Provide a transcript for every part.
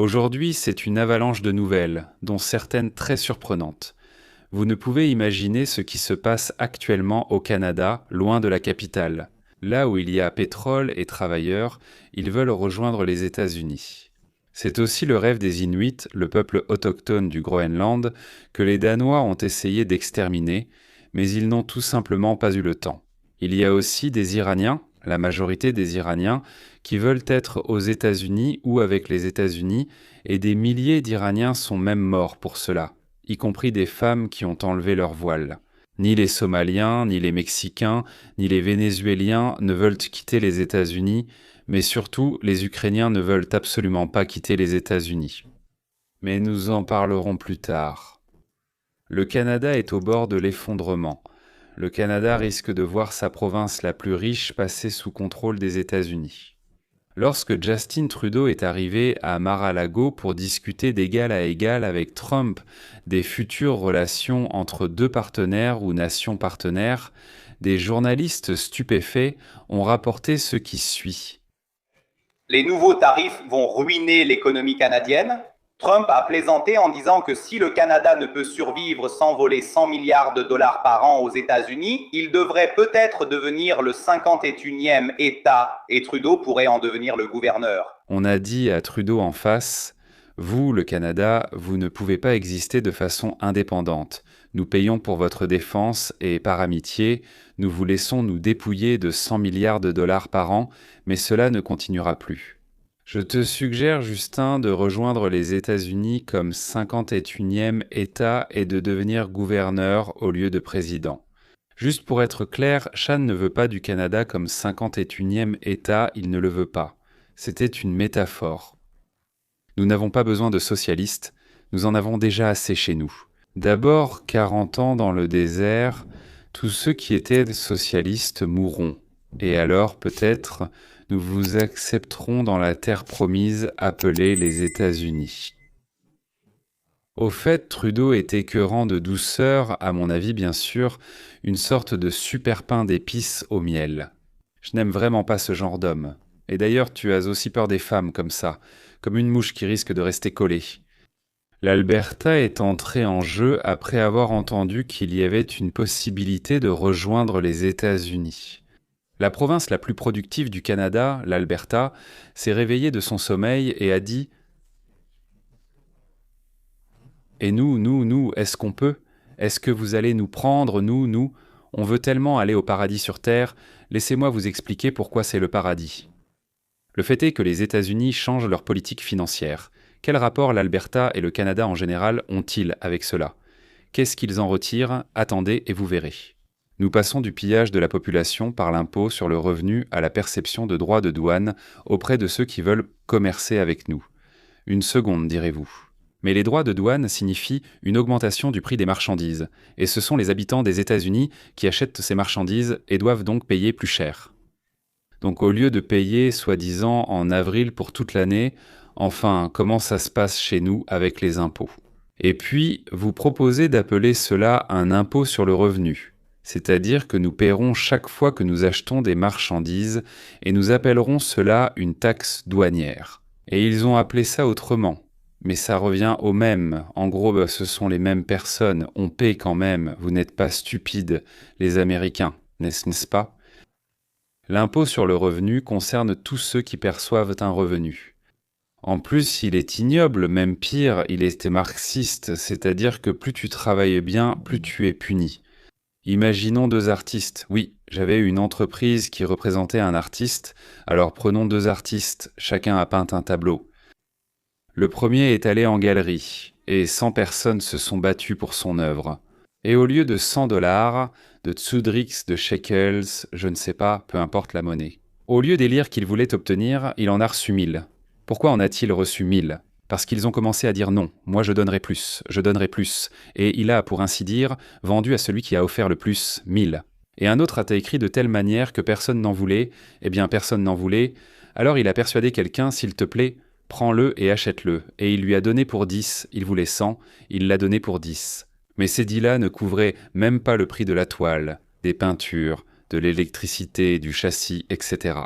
Aujourd'hui, c'est une avalanche de nouvelles, dont certaines très surprenantes. Vous ne pouvez imaginer ce qui se passe actuellement au Canada, loin de la capitale. Là où il y a pétrole et travailleurs, ils veulent rejoindre les États-Unis. C'est aussi le rêve des Inuits, le peuple autochtone du Groenland, que les Danois ont essayé d'exterminer, mais ils n'ont tout simplement pas eu le temps. Il y a aussi des Iraniens, la majorité des Iraniens, qui veulent être aux États-Unis ou avec les États-Unis, et des milliers d'Iraniens sont même morts pour cela, y compris des femmes qui ont enlevé leur voile. Ni les Somaliens, ni les Mexicains, ni les Vénézuéliens ne veulent quitter les États-Unis, mais surtout, les Ukrainiens ne veulent absolument pas quitter les États-Unis. Mais nous en parlerons plus tard. Le Canada est au bord de l'effondrement. Le Canada risque de voir sa province la plus riche passer sous contrôle des États-Unis. Lorsque Justin Trudeau est arrivé à Mar-a-Lago pour discuter d'égal à égal avec Trump des futures relations entre deux partenaires ou nations partenaires, des journalistes stupéfaits ont rapporté ce qui suit. Les nouveaux tarifs vont ruiner l'économie canadienne. Trump a plaisanté en disant que si le Canada ne peut survivre sans voler 100 milliards de dollars par an aux États-Unis, il devrait peut-être devenir le 51e État et Trudeau pourrait en devenir le gouverneur. On a dit à Trudeau en face, « Vous, le Canada, vous ne pouvez pas exister de façon indépendante. Nous payons pour votre défense et, par amitié, nous vous laissons nous dépouiller de 100 milliards de dollars par an, mais cela ne continuera plus. » Je te suggère, Justin, de rejoindre les États-Unis comme 51e État et de devenir gouverneur au lieu de président. Juste pour être clair, Chan ne veut pas du Canada comme 51e État, il ne le veut pas. C'était une métaphore. Nous n'avons pas besoin de socialistes, nous en avons déjà assez chez nous. D'abord, 40 ans dans le désert, tous ceux qui étaient socialistes mourront. Et alors, peut-être, nous vous accepterons dans la terre promise appelée les États-Unis. Au fait, Trudeau est écœurant de douceur, à mon avis bien sûr, une sorte de super pain d'épices au miel. Je n'aime vraiment pas ce genre d'homme. Et d'ailleurs, tu as aussi peur des femmes comme ça, comme une mouche qui risque de rester collée. L'Alberta est entrée en jeu après avoir entendu qu'il y avait une possibilité de rejoindre les États-Unis. La province la plus productive du Canada, l'Alberta, s'est réveillée de son sommeil et a dit « Et nous, est-ce qu'on peut? Est-ce que vous allez nous prendre, nous? On veut tellement aller au paradis sur Terre, laissez-moi vous expliquer pourquoi c'est le paradis. » Le fait est que les États-Unis changent leur politique financière. Quel rapport l'Alberta et le Canada en général ont-ils avec cela? Qu'est-ce qu'ils en retirent? Attendez et vous verrez. Nous passons du pillage de la population par l'impôt sur le revenu à la perception de droits de douane auprès de ceux qui veulent commercer avec nous. Une seconde, direz-vous. Mais les droits de douane signifient une augmentation du prix des marchandises, et ce sont les habitants des États-Unis qui achètent ces marchandises et doivent donc payer plus cher. Donc au lieu de payer, soi-disant, en avril pour toute l'année, enfin, comment ça se passe chez nous avec les impôts? Et puis, vous proposez d'appeler cela un impôt sur le revenu, c'est-à-dire que nous paierons chaque fois que nous achetons des marchandises et nous appellerons cela une taxe douanière. Et ils ont appelé ça autrement. Mais ça revient au même. En gros, ce sont les mêmes personnes. On paie quand même. Vous n'êtes pas stupides, les Américains, n'est-ce pas? L'impôt sur le revenu concerne tous ceux qui perçoivent un revenu. En plus, il est ignoble, même pire, il est marxiste, c'est-à-dire que plus tu travailles bien, plus tu es puni. Imaginons deux artistes. Oui, j'avais une entreprise qui représentait un artiste, alors prenons deux artistes, chacun a peint un tableau. Le premier est allé en galerie, et 100 personnes se sont battues pour son œuvre. Et au lieu de 100 $, de tsudrix, de shekels, je ne sais pas, peu importe la monnaie. Au lieu d'élire qu'il voulait obtenir, il en a reçu 1000. Pourquoi en a-t-il reçu 1000? Parce qu'ils ont commencé à dire non, moi je donnerai plus, et il a, pour ainsi dire, vendu à celui qui a offert le plus 1000. Et un autre a écrit de telle manière que personne n'en voulait, eh bien personne n'en voulait, alors il a persuadé quelqu'un, s'il te plaît, prends-le et achète-le, et il lui a donné pour 10, il voulait 100, il l'a donné pour 10. Mais ces 10-là ne couvraient même pas le prix de la toile, des peintures, de l'électricité, du châssis, etc.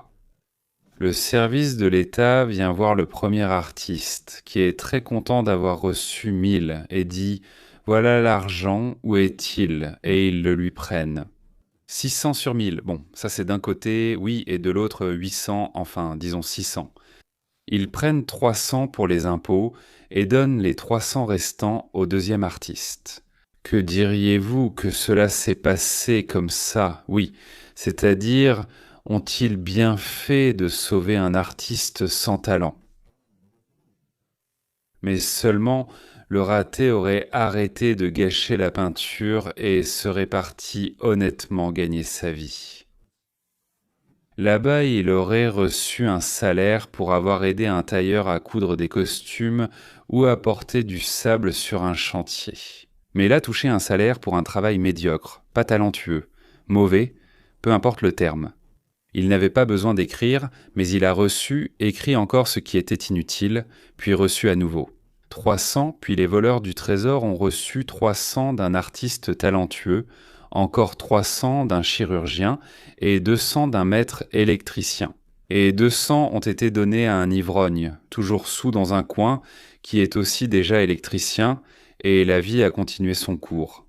Le service de l'État vient voir le premier artiste, qui est très content d'avoir reçu 1000, et dit « Voilà l'argent, où est-il ?» et ils le lui prennent. 600 sur 1000, bon, ça c'est d'un côté, oui, et de l'autre 800, enfin, disons 600. Ils prennent 300 pour les impôts et donnent les 300 restants au deuxième artiste. Que diriez-vous que cela s'est passé comme ça? Oui, c'est-à-dire, ont-ils bien fait de sauver un artiste sans talent? Mais seulement, le raté aurait arrêté de gâcher la peinture et serait parti honnêtement gagner sa vie. Là-bas, il aurait reçu un salaire pour avoir aidé un tailleur à coudre des costumes ou à porter du sable sur un chantier. Mais il a touché un salaire pour un travail médiocre, pas talentueux, mauvais, peu importe le terme. Il n'avait pas besoin d'écrire, mais il a reçu, écrit encore ce qui était inutile, puis reçu à nouveau. 300, puis les voleurs du trésor ont reçu 300 d'un artiste talentueux, encore 300 d'un chirurgien et 200 d'un maître électricien. Et 200 ont été donnés à un ivrogne, toujours saoul dans un coin, qui est aussi déjà électricien, et la vie a continué son cours.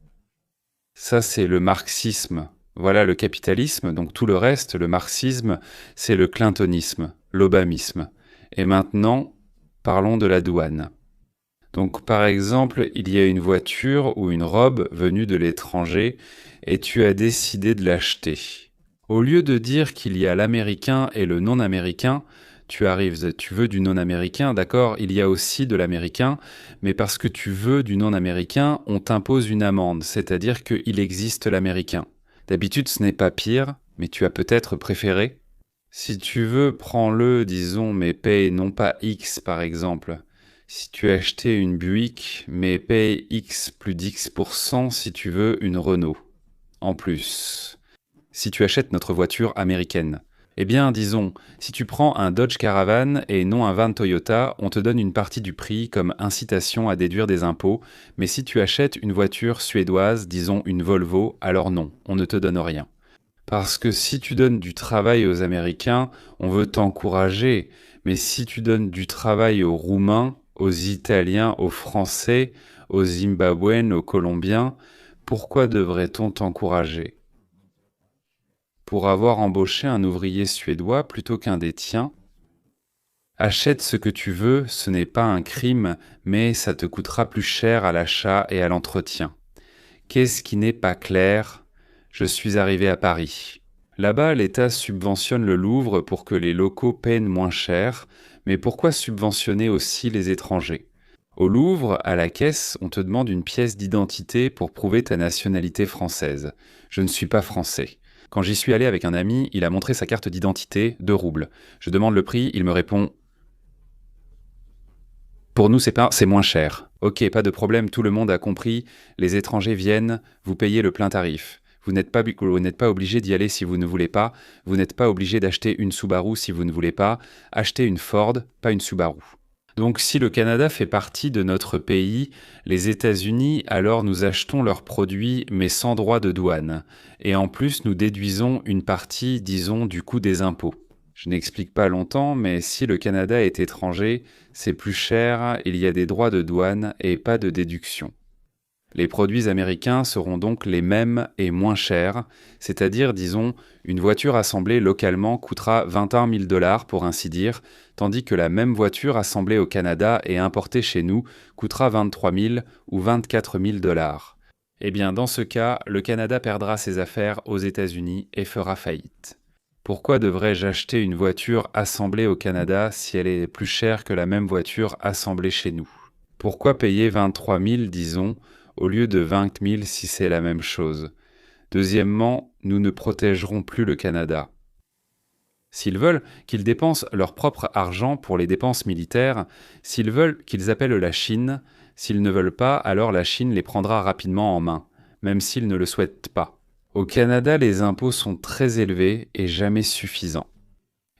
Ça, c'est le marxisme. Voilà le capitalisme, donc tout le reste, le marxisme, c'est le clintonisme, l'obamisme. Et maintenant, parlons de la douane. Donc par exemple, il y a une voiture ou une robe venue de l'étranger et tu as décidé de l'acheter. Au lieu de dire qu'il y a l'américain et le non-américain, tu veux du non-américain, d'accord, il y a aussi de l'américain, mais parce que tu veux du non-américain, on t'impose une amende, c'est-à-dire qu'il existe l'américain. D'habitude, ce n'est pas pire, mais tu as peut-être préféré. Si tu veux, prends-le, disons, mais paye non pas X par exemple. Si tu as acheté une Buick, mais paye X plus d'X% si tu veux une Renault. En plus. Si tu achètes notre voiture américaine. Eh bien, disons, si tu prends un Dodge Caravan et non un van Toyota, on te donne une partie du prix comme incitation à déduire des impôts, mais si tu achètes une voiture suédoise, disons une Volvo, alors non, on ne te donne rien. Parce que si tu donnes du travail aux Américains, on veut t'encourager, mais si tu donnes du travail aux Roumains, aux Italiens, aux Français, aux Zimbabwéens, aux Colombiens, pourquoi devrait-on t'encourager? Pour avoir embauché un ouvrier suédois plutôt qu'un des tiens? Achète ce que tu veux, ce n'est pas un crime, mais ça te coûtera plus cher à l'achat et à l'entretien. Qu'est-ce qui n'est pas clair? Je suis arrivé à Paris. Là-bas, l'État subventionne le Louvre pour que les locaux peinent moins cher, mais pourquoi subventionner aussi les étrangers? Au Louvre, à la caisse, on te demande une pièce d'identité pour prouver ta nationalité française. Je ne suis pas français. Quand j'y suis allé avec un ami, il a montré sa carte d'identité, 2 roubles. Je demande le prix, il me répond « Pour nous, c'est moins cher. » Ok, pas de problème, tout le monde a compris. Les étrangers viennent, vous payez le plein tarif. Vous n'êtes pas obligé d'y aller si vous ne voulez pas. Vous n'êtes pas obligé d'acheter une Subaru si vous ne voulez pas. Achetez une Ford, pas une Subaru. Donc si le Canada fait partie de notre pays, les États-Unis, alors nous achetons leurs produits mais sans droit de douane. Et en plus, nous déduisons une partie, disons, du coût des impôts. Je n'explique pas longtemps, mais si le Canada est étranger, c'est plus cher, il y a des droits de douane et pas de déduction. Les produits américains seront donc les mêmes et moins chers, c'est-à-dire, disons, une voiture assemblée localement coûtera 21 000 $ pour ainsi dire, tandis que la même voiture assemblée au Canada et importée chez nous coûtera 23 000 ou 24 000 $. Eh bien, dans ce cas, le Canada perdra ses affaires aux États-Unis et fera faillite. Pourquoi devrais-je acheter une voiture assemblée au Canada si elle est plus chère que la même voiture assemblée chez nous? Pourquoi payer 23 000, disons, au lieu de 20 000 si c'est la même chose? Deuxièmement, nous ne protégerons plus le Canada. S'ils veulent qu'ils dépensent leur propre argent pour les dépenses militaires, s'ils veulent qu'ils appellent la Chine, s'ils ne veulent pas, alors la Chine les prendra rapidement en main, même s'ils ne le souhaitent pas. Au Canada, les impôts sont très élevés et jamais suffisants.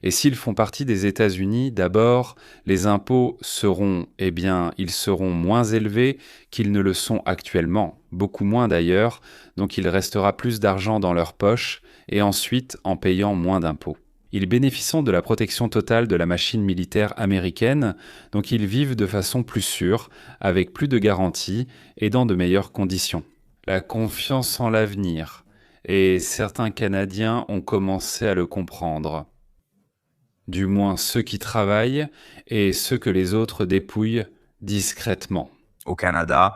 Et s'ils font partie des États-Unis, d'abord, les impôts seront, ils seront moins élevés qu'ils ne le sont actuellement, beaucoup moins d'ailleurs, donc il restera plus d'argent dans leur poche, et ensuite en payant moins d'impôts. Ils bénéficient de la protection totale de la machine militaire américaine, donc ils vivent de façon plus sûre, avec plus de garanties et dans de meilleures conditions. La confiance en l'avenir. Et certains Canadiens ont commencé à le comprendre. Du moins ceux qui travaillent et ceux que les autres dépouillent discrètement. Au Canada,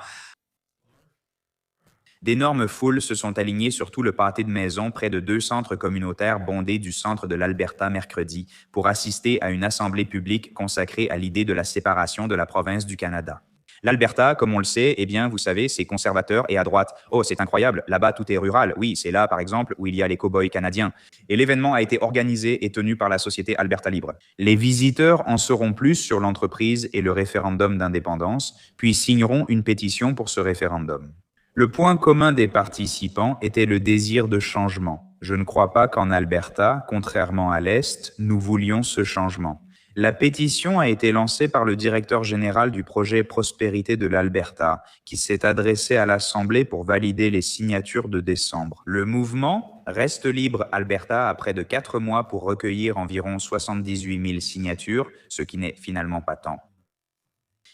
d'énormes foules se sont alignées sur tout le pâté de maisons près de 2 centres communautaires bondés du centre de l'Alberta mercredi pour assister à une assemblée publique consacrée à l'idée de la séparation de la province du Canada. L'Alberta, comme on le sait, eh bien, vous savez, c'est conservateur et à droite. Oh, c'est incroyable, là-bas tout est rural. Oui, c'est là, par exemple, où il y a les cow-boys canadiens. Et l'événement a été organisé et tenu par la société Alberta Libre. Les visiteurs en sauront plus sur l'entreprise et le référendum d'indépendance, puis signeront une pétition pour ce référendum. Le point commun des participants était le désir de changement. Je ne crois pas qu'en Alberta, contrairement à l'Est, nous voulions ce changement. La pétition a été lancée par le directeur général du projet Prospérité de l'Alberta, qui s'est adressé à l'Assemblée pour valider les signatures de décembre. Le mouvement Reste libre Alberta a près de 4 mois pour recueillir environ 78 000 signatures, ce qui n'est finalement pas tant.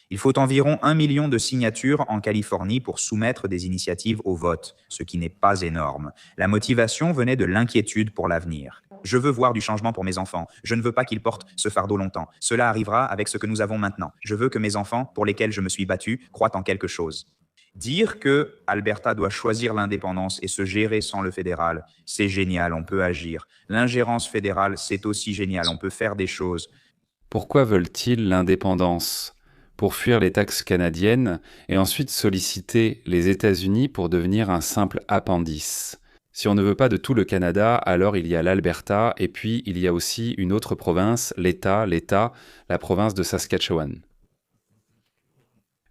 Il faut environ 1 million de signatures en Californie pour soumettre des initiatives au vote, ce qui n'est pas énorme. La motivation venait de l'inquiétude pour l'avenir. Je veux voir du changement pour mes enfants. Je ne veux pas qu'ils portent ce fardeau longtemps. Cela arrivera avec ce que nous avons maintenant. Je veux que mes enfants, pour lesquels je me suis battu, croient en quelque chose. Dire que Alberta doit choisir l'indépendance et se gérer sans le fédéral, c'est génial, on peut agir. L'ingérence fédérale, c'est aussi génial, on peut faire des choses. Pourquoi veulent-ils l'indépendance ? Pour fuir les taxes canadiennes et ensuite solliciter les États-Unis pour devenir un simple appendice. Si on ne veut pas de tout le Canada, alors il y a l'Alberta et puis il y a aussi une autre province, l'État, la province de Saskatchewan.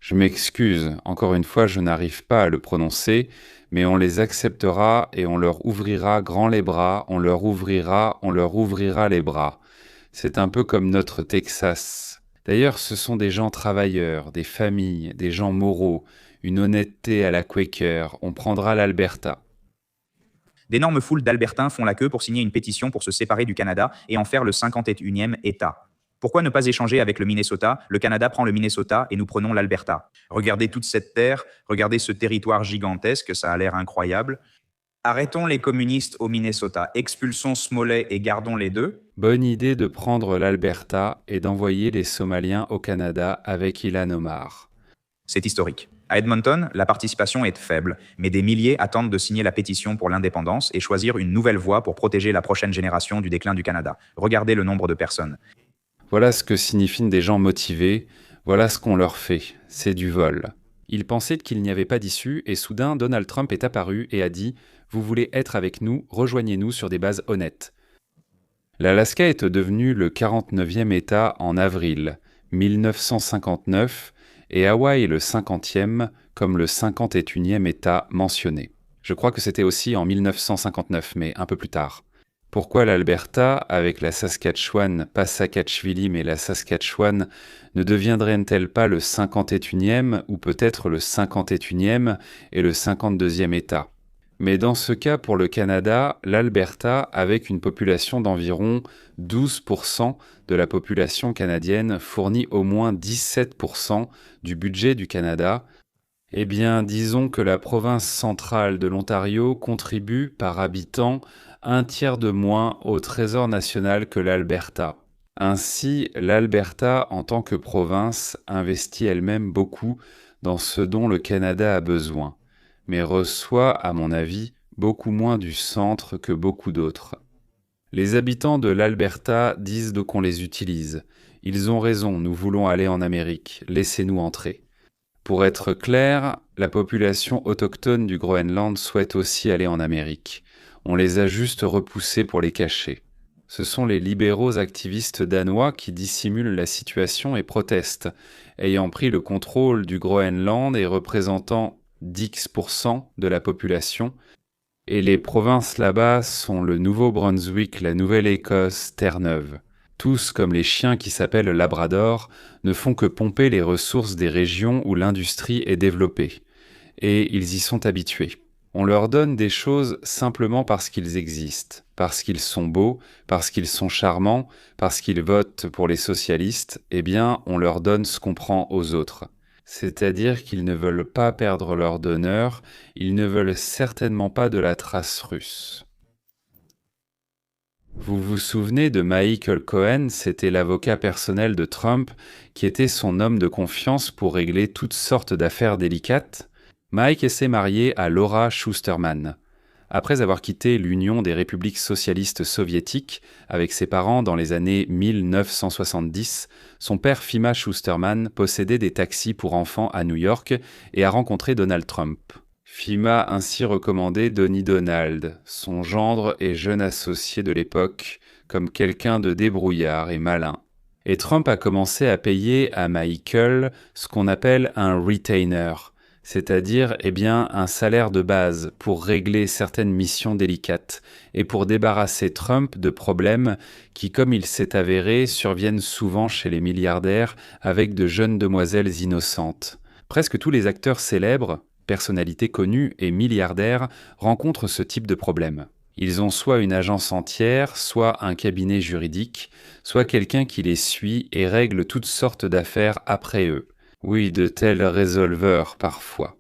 Je m'excuse, encore une fois je n'arrive pas à le prononcer, mais on les acceptera et on leur ouvrira grand les bras, on leur ouvrira les bras. C'est un peu comme notre Texas. D'ailleurs, ce sont des gens travailleurs, des familles, des gens moraux, une honnêteté à la Quaker. On prendra l'Alberta. D'énormes foules d'Albertains font la queue pour signer une pétition pour se séparer du Canada et en faire le 51e État. Pourquoi ne pas échanger avec le Minnesota ? Le Canada prend le Minnesota et nous prenons l'Alberta. Regardez toute cette terre, regardez ce territoire gigantesque, ça a l'air incroyable. Arrêtons les communistes au Minnesota, expulsons Smollett et gardons les deux. Bonne idée de prendre l'Alberta et d'envoyer les Somaliens au Canada avec Ilhan Omar. C'est historique. À Edmonton, la participation est faible, mais des milliers attendent de signer la pétition pour l'indépendance et choisir une nouvelle voie pour protéger la prochaine génération du déclin du Canada. Regardez le nombre de personnes. Voilà ce que signifient des gens motivés, voilà ce qu'on leur fait, c'est du vol. Ils pensaient qu'il n'y avait pas d'issue et soudain Donald Trump est apparu et a dit « Vous voulez être avec nous, rejoignez-nous sur des bases honnêtes ». L'Alaska est devenu le 49e État en avril 1959 et Hawaï le 50e comme le 51e État mentionné. Je crois que c'était aussi en 1959, mais un peu plus tard. Pourquoi l'Alberta, avec la Saskatchewan, pas Saakashvili mais la Saskatchewan, ne deviendrait-elle pas le 51e ou peut-être le 51e et le 52e État ? Mais dans ce cas, pour le Canada, l'Alberta, avec une population d'environ 12% de la population canadienne, fournit au moins 17% du budget du Canada. Eh bien, disons que la province centrale de l'Ontario contribue par habitant 1/3 de moins au Trésor national que l'Alberta. Ainsi, l'Alberta, en tant que province, investit elle-même beaucoup dans ce dont le Canada a besoin, mais reçoit, à mon avis, beaucoup moins du centre que beaucoup d'autres. Les habitants de l'Alberta disent qu'on les utilise. Ils ont raison, nous voulons aller en Amérique, laissez-nous entrer. Pour être clair, la population autochtone du Groenland souhaite aussi aller en Amérique. On les a juste repoussés pour les cacher. Ce sont les libéraux activistes danois qui dissimulent la situation et protestent, ayant pris le contrôle du Groenland et représentant 10% de la population. Et les provinces là-bas sont le Nouveau-Brunswick, la Nouvelle-Écosse, Terre-Neuve. Tous, comme les chiens qui s'appellent Labrador, ne font que pomper les ressources des régions où l'industrie est développée. Et ils y sont habitués. On leur donne des choses simplement parce qu'ils existent, parce qu'ils sont beaux, parce qu'ils sont charmants, parce qu'ils votent pour les socialistes, eh bien, on leur donne ce qu'on prend aux autres. C'est-à-dire qu'ils ne veulent pas perdre leur donneur, ils ne veulent certainement pas de la trace russe. Vous vous souvenez de Michael Cohen, c'était l'avocat personnel de Trump, qui était son homme de confiance pour régler toutes sortes d'affaires délicates. Mike s'est marié à Laura Schusterman. Après avoir quitté l'Union des républiques socialistes soviétiques avec ses parents dans les années 1970, son père Fima Schusterman possédait des taxis pour enfants à New York et a rencontré Donald Trump. Fima a ainsi recommandé Donnie Donald, son gendre et jeune associé de l'époque, comme quelqu'un de débrouillard et malin. Et Trump a commencé à payer à Michael ce qu'on appelle un retainer, c'est-à-dire un salaire de base pour régler certaines missions délicates et pour débarrasser Trump de problèmes qui, comme il s'est avéré, surviennent souvent chez les milliardaires avec de jeunes demoiselles innocentes. Presque tous les acteurs célèbres, personnalités connues et milliardaires rencontrent ce type de problème. Ils ont soit une agence entière, soit un cabinet juridique, soit quelqu'un qui les suit et règle toutes sortes d'affaires après eux. Oui, de tels résolveurs parfois.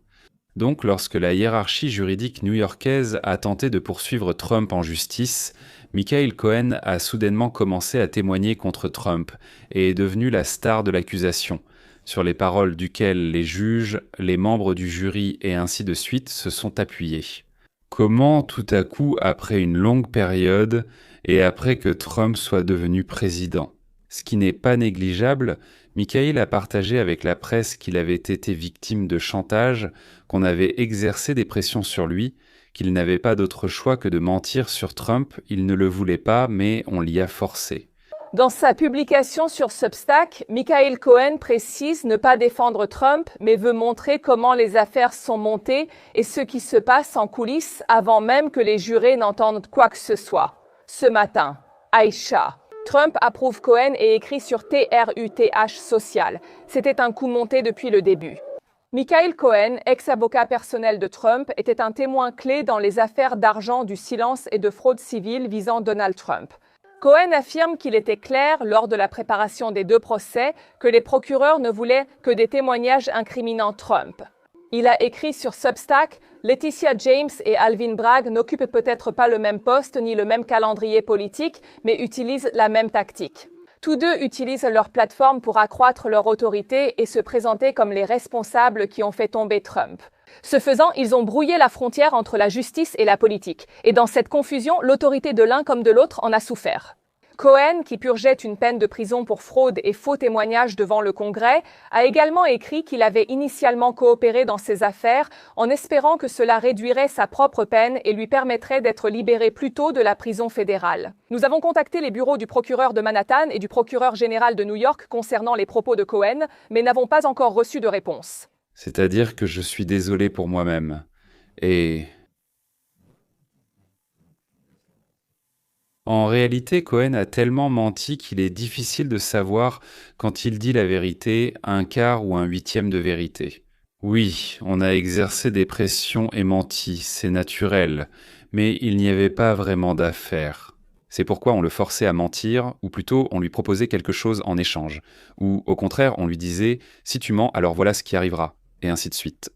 Donc, lorsque la hiérarchie juridique new-yorkaise a tenté de poursuivre Trump en justice, Michael Cohen a soudainement commencé à témoigner contre Trump et est devenu la star de l'accusation, sur les paroles duquel les juges, les membres du jury et ainsi de suite se sont appuyés. Comment tout à coup, après une longue période, et après que Trump soit devenu président? Ce qui n'est pas négligeable, Michael a partagé avec la presse qu'il avait été victime de chantage, qu'on avait exercé des pressions sur lui, qu'il n'avait pas d'autre choix que de mentir sur Trump, il ne le voulait pas, mais on l'y a forcé. Dans sa publication sur Substack, Michael Cohen précise ne pas défendre Trump, mais veut montrer comment les affaires sont montées et ce qui se passe en coulisses avant même que les jurés n'entendent quoi que ce soit. Ce matin, Aïcha. Trump approuve Cohen et écrit sur TRUTH Social. C'était un coup monté depuis le début. Michael Cohen, ex-avocat personnel de Trump, était un témoin clé dans les affaires d'argent, du silence et de fraude civile visant Donald Trump. Cohen affirme qu'il était clair, lors de la préparation des deux procès, que les procureurs ne voulaient que des témoignages incriminant Trump. Il a écrit sur Substack « Laetitia James et Alvin Bragg n'occupent peut-être pas le même poste ni le même calendrier politique, mais utilisent la même tactique. Tous deux utilisent leur plateforme pour accroître leur autorité et se présenter comme les responsables qui ont fait tomber Trump. Ce faisant, ils ont brouillé la frontière entre la justice et la politique. Et dans cette confusion, l'autorité de l'un comme de l'autre en a souffert. » Cohen, qui purgeait une peine de prison pour fraude et faux témoignages devant le Congrès, a également écrit qu'il avait initialement coopéré dans ces affaires en espérant que cela réduirait sa propre peine et lui permettrait d'être libéré plus tôt de la prison fédérale. Nous avons contacté les bureaux du procureur de Manhattan et du procureur général de New York concernant les propos de Cohen, mais n'avons pas encore reçu de réponse. C'est-à-dire que je suis désolé pour moi-même. Et... En réalité, Cohen a tellement menti qu'il est difficile de savoir quand il dit la vérité, un quart ou un huitième de vérité. Oui, on a exercé des pressions et menti, c'est naturel, mais il n'y avait pas vraiment d'affaire. C'est pourquoi on le forçait à mentir, ou plutôt on lui proposait quelque chose en échange, ou au contraire on lui disait « si tu mens, alors voilà ce qui arrivera », et ainsi de suite.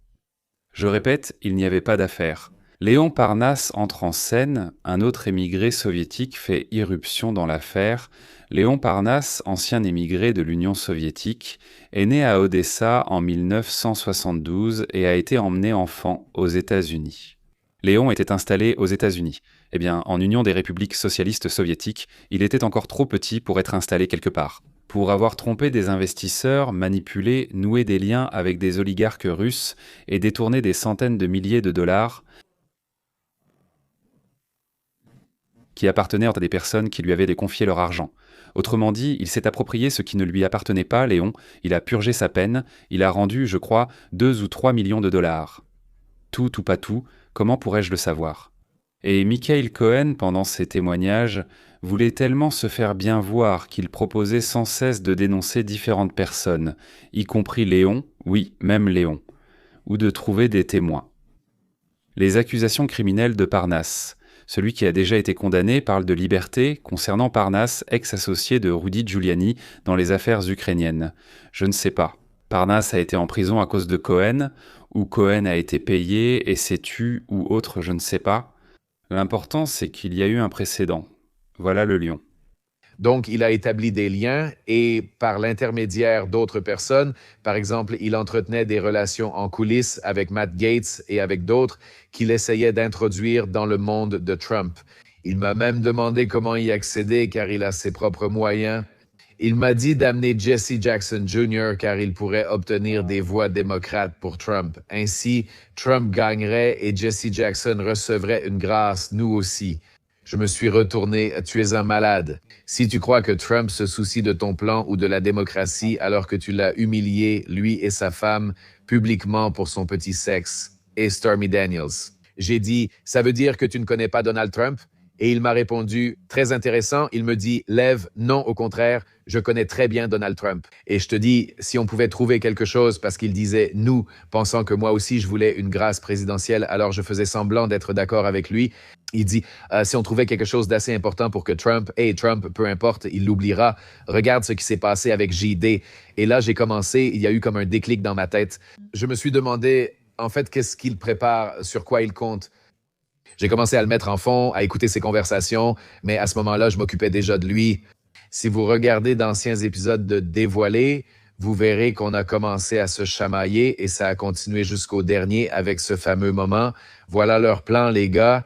Je répète, il n'y avait pas d'affaire. Léon Parnasse entre en scène, un autre émigré soviétique fait irruption dans l'affaire. Léon Parnasse, ancien émigré de l'Union soviétique, est né à Odessa en 1972 et a été emmené enfant aux États-Unis. Léon était installé aux États-Unis. En Union des républiques socialistes soviétiques, il était encore trop petit pour être installé quelque part. Pour avoir trompé des investisseurs, manipulé, noué des liens avec des oligarques russes et détourné des centaines de milliers de dollars, qui appartenaient à des personnes qui lui avaient confié leur argent. Autrement dit, il s'est approprié ce qui ne lui appartenait pas, Léon, il a purgé sa peine, il a rendu, je crois, 2 ou 3 millions de dollars. Tout ou pas tout, comment pourrais-je le savoir? Et Michael Cohen, pendant ses témoignages, voulait tellement se faire bien voir qu'il proposait sans cesse de dénoncer différentes personnes, y compris Léon, oui, même Léon, ou de trouver des témoins. Les accusations criminelles de Parnasse. Celui qui a déjà été condamné parle de liberté concernant Parnasse, ex-associé de Rudy Giuliani dans les affaires ukrainiennes. Je ne sais pas. Parnasse a été en prison à cause de Cohen, ou Cohen a été payé et s'est tu ou autre, je ne sais pas. L'important, c'est qu'il y a eu un précédent. Voilà le lion. Donc, il a établi des liens et par l'intermédiaire d'autres personnes, par exemple, il entretenait des relations en coulisses avec Matt Gaetz et avec d'autres qu'il essayait d'introduire dans le monde de Trump. Il m'a même demandé comment y accéder car il a ses propres moyens. Il m'a dit d'amener Jesse Jackson Jr. car il pourrait obtenir des voix démocrates pour Trump. Ainsi, Trump gagnerait et Jesse Jackson recevrait une grâce, nous aussi. Je me suis retourné, tu es un malade. Si tu crois que Trump se soucie de ton plan ou de la démocratie alors que tu l'as humilié, lui et sa femme, publiquement pour son petit sexe, et Stormy Daniels. J'ai dit, ça veut dire que tu ne connais pas Donald Trump? Et il m'a répondu, très intéressant, il me dit, Lev, non, au contraire, je connais très bien Donald Trump. Et je te dis, si on pouvait trouver quelque chose, parce qu'il disait nous, pensant que moi aussi je voulais une grâce présidentielle, alors je faisais semblant d'être d'accord avec lui. Il dit, si on trouvait quelque chose d'assez important pour que Trump, peu importe, il l'oubliera. Regarde ce qui s'est passé avec JD. Et là, j'ai commencé, il y a eu comme un déclic dans ma tête. Je me suis demandé, en fait, qu'est-ce qu'il prépare, sur quoi il compte. J'ai commencé à le mettre en fond, à écouter ses conversations, mais à ce moment-là, je m'occupais déjà de lui. Si vous regardez d'anciens épisodes de Dévoilé, vous verrez qu'on a commencé à se chamailler et ça a continué jusqu'au dernier avec ce fameux moment. Voilà leur plan, les gars.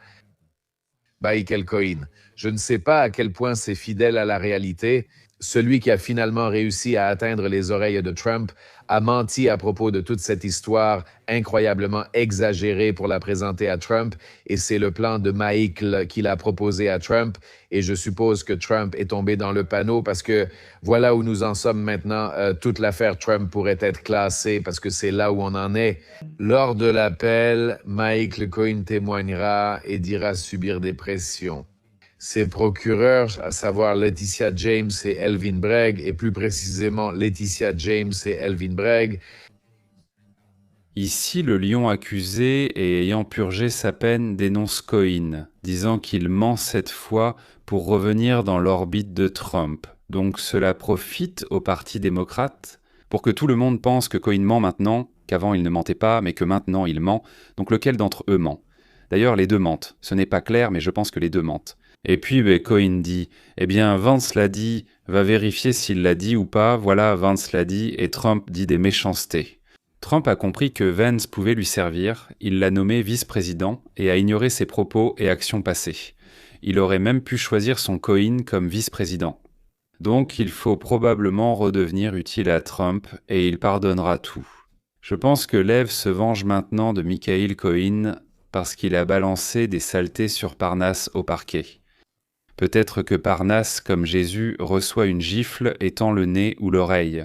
Michael Cohen. Je ne sais pas à quel point c'est fidèle à la réalité. Celui qui a finalement réussi à atteindre les oreilles de Trump a menti à propos de toute cette histoire incroyablement exagérée pour la présenter à Trump et c'est le plan de Michael qu'il a proposé à Trump et je suppose que Trump est tombé dans le panneau parce que voilà où nous en sommes maintenant. Toute l'affaire Trump pourrait être classée parce que c'est là où on en est. Lors de l'appel, Michael Cohen témoignera et dira subir des pressions. Ses procureurs, à savoir Laetitia James et Elvin Bragg, et plus précisément Laetitia James et Elvin Bragg. Ici, le lion accusé et ayant purgé sa peine dénonce Cohen, disant qu'il ment cette fois pour revenir dans l'orbite de Trump. Donc cela profite au Parti démocrate pour que tout le monde pense que Cohen ment maintenant, qu'avant il ne mentait pas, mais que maintenant il ment. Donc lequel d'entre eux ment? D'ailleurs, les deux mentent. Ce n'est pas clair, mais je pense que les deux mentent. Et puis Cohen dit « Eh bien, Vance l'a dit, va vérifier s'il l'a dit ou pas, voilà, Vance l'a dit, et Trump dit des méchancetés. » Trump a compris que Vance pouvait lui servir, il l'a nommé vice-président et a ignoré ses propos et actions passées. Il aurait même pu choisir son Cohen comme vice-président. Donc il faut probablement redevenir utile à Trump et il pardonnera tout. Je pense que Lev se venge maintenant de Michael Cohen parce qu'il a balancé des saletés sur Parnasse au parquet. Peut-être que Parnasse, comme Jésus, reçoit une gifle et tend le nez ou l'oreille.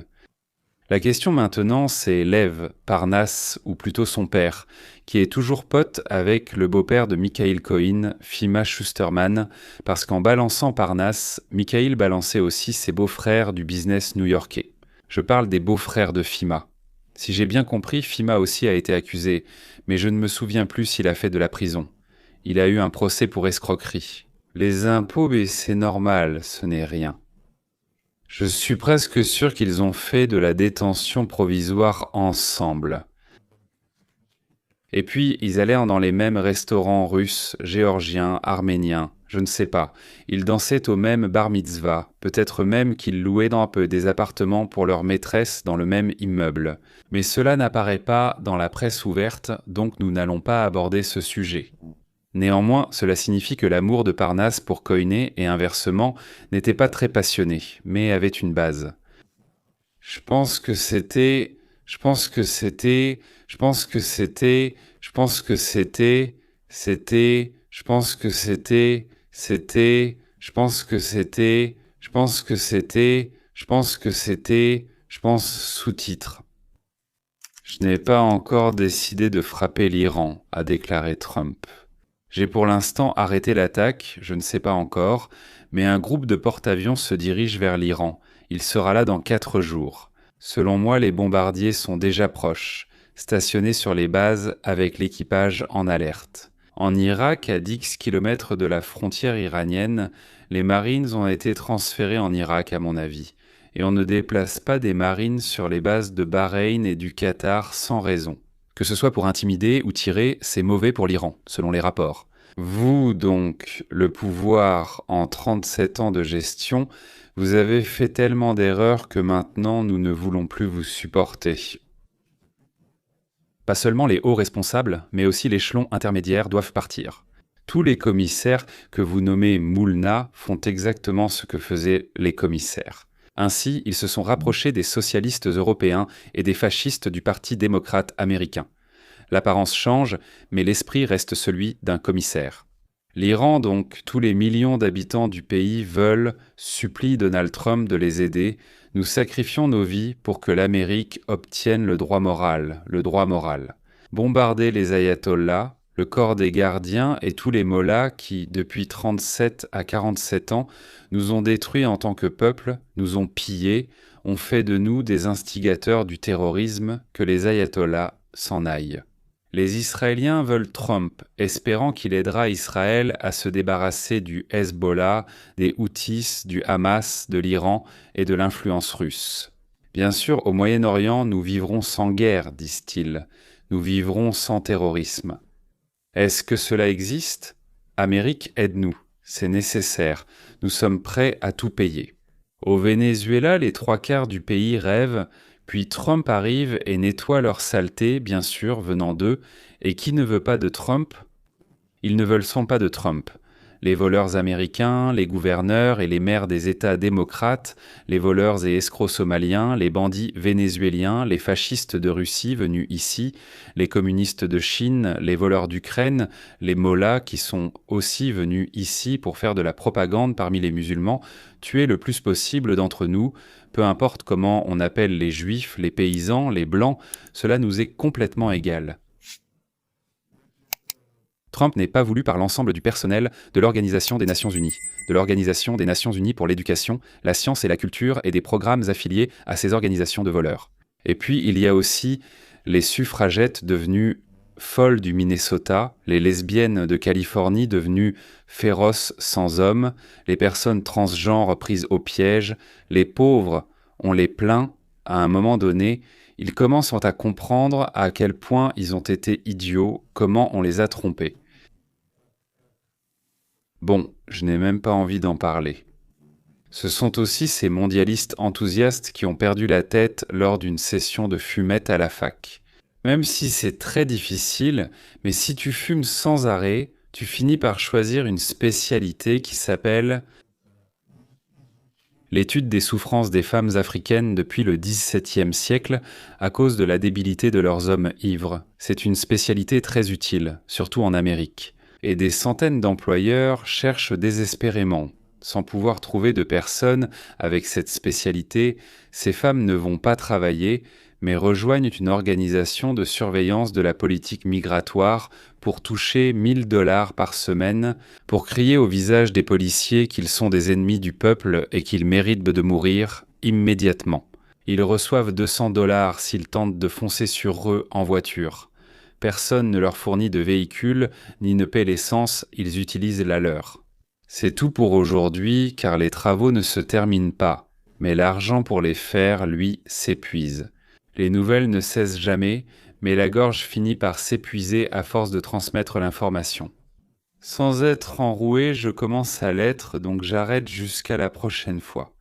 La question maintenant, c'est Lev, Parnasse, ou plutôt son père, qui est toujours pote avec le beau-père de Michael Cohen, Fima Schusterman, parce qu'en balançant Parnasse, Michael balançait aussi ses beaux-frères du business new-yorkais. Je parle des beaux-frères de Fima. Si j'ai bien compris, Fima aussi a été accusé, mais je ne me souviens plus s'il a fait de la prison. Il a eu un procès pour escroquerie. Les impôts, mais c'est normal, ce n'est rien. Je suis presque sûr qu'ils ont fait de la détention provisoire ensemble. Et puis, ils allaient dans les mêmes restaurants russes, géorgiens, arméniens, je ne sais pas. Ils dansaient au même bar mitzvah, peut-être même qu'ils louaient dans peu des appartements pour leurs maîtresses dans le même immeuble. Mais cela n'apparaît pas dans la presse ouverte, donc nous n'allons pas aborder ce sujet. Néanmoins, cela signifie que l'amour de Parnasse pour Cohen et inversement n'était pas très passionné, mais avait une base. Je pense que c'était sous-titre. Je n'ai pas encore décidé de frapper l'Iran, a déclaré Trump. J'ai pour l'instant arrêté l'attaque, je ne sais pas encore, mais un groupe de porte-avions se dirige vers l'Iran. Il sera là dans 4 jours. Selon moi, les bombardiers sont déjà proches. stationnés sur les bases avec l'équipage en alerte. En Irak, à 10 km de la frontière iranienne, les Marines ont été transférés en Irak, à mon avis. Et on ne déplace pas des Marines sur les bases de Bahreïn et du Qatar sans raison. Que ce soit pour intimider ou tirer, c'est mauvais pour l'Iran, selon les rapports. Vous, donc, le pouvoir en 37 ans de gestion, vous avez fait tellement d'erreurs que maintenant nous ne voulons plus vous supporter. Pas seulement les hauts responsables, mais aussi l'échelon intermédiaire doivent partir. Tous les commissaires que vous nommez Moulna font exactement ce que faisaient les commissaires. Ainsi, ils se sont rapprochés des socialistes européens et des fascistes du Parti démocrate américain. L'apparence change, mais l'esprit reste celui d'un commissaire. L'Iran, donc, tous les millions d'habitants du pays veulent, supplient Donald Trump de les aider. Nous sacrifions nos vies pour que l'Amérique obtienne le droit moral. Bombarder les ayatollahs, le corps des gardiens et tous les mollahs qui, depuis 37 à 47 ans, nous ont détruits en tant que peuple, nous ont pillés, ont fait de nous des instigateurs du terrorisme, que les ayatollahs s'en aillent. Les Israéliens veulent Trump, espérant qu'il aidera Israël à se débarrasser du Hezbollah, des Houthis, du Hamas, de l'Iran et de l'influence russe. Bien sûr, au Moyen-Orient, nous vivrons sans guerre, disent-ils. Nous vivrons sans terrorisme. Est-ce que cela existe ? Amérique, aide-nous. C'est nécessaire. Nous sommes prêts à tout payer. Au Venezuela, les 3/4 du pays rêvent. Puis Trump arrive et nettoie leur saleté, bien sûr, venant d'eux. Et qui ne veut pas de Trump ? Ils ne veulent pas de Trump. Les voleurs américains, les gouverneurs et les maires des États démocrates, les voleurs et escrocs somaliens, les bandits vénézuéliens, les fascistes de Russie venus ici, les communistes de Chine, les voleurs d'Ukraine, les mollahs qui sont aussi venus ici pour faire de la propagande parmi les musulmans, tuer le plus possible d'entre nous, peu importe comment on appelle les juifs, les paysans, les blancs, cela nous est complètement égal. Trump n'est pas voulu par l'ensemble du personnel de l'Organisation des Nations Unies, de l'Organisation des Nations Unies pour l'éducation, la science et la culture et des programmes affiliés à ces organisations de voleurs. Et puis, il y a aussi les suffragettes devenues folles du Minnesota, les lesbiennes de Californie devenues féroces sans hommes, les personnes transgenres prises au piège, les pauvres, on les plaint, à un moment donné, ils commencent à comprendre à quel point ils ont été idiots, comment on les a trompés. Bon, je n'ai même pas envie d'en parler. Ce sont aussi ces mondialistes enthousiastes qui ont perdu la tête lors d'une session de fumette à la fac. Même si c'est très difficile, mais si tu fumes sans arrêt, tu finis par choisir une spécialité qui s'appelle l'étude des souffrances des femmes africaines depuis le XVIIe siècle à cause de la débilité de leurs hommes ivres. C'est une spécialité très utile, surtout en Amérique. Et des centaines d'employeurs cherchent désespérément. Sans pouvoir trouver de personnes avec cette spécialité, ces femmes ne vont pas travailler, mais rejoignent une organisation de surveillance de la politique migratoire pour toucher 1 000 $ par semaine, pour crier au visage des policiers qu'ils sont des ennemis du peuple et qu'ils méritent de mourir immédiatement. Ils reçoivent 200 $ s'ils tentent de foncer sur eux en voiture. Personne ne leur fournit de véhicule, ni ne paie l'essence, ils utilisent la leur. C'est tout pour aujourd'hui, car les travaux ne se terminent pas, mais l'argent pour les faire, lui, s'épuise. Les nouvelles ne cessent jamais, mais la gorge finit par s'épuiser à force de transmettre l'information. Sans être enroué, je commence à l'être, donc j'arrête jusqu'à la prochaine fois.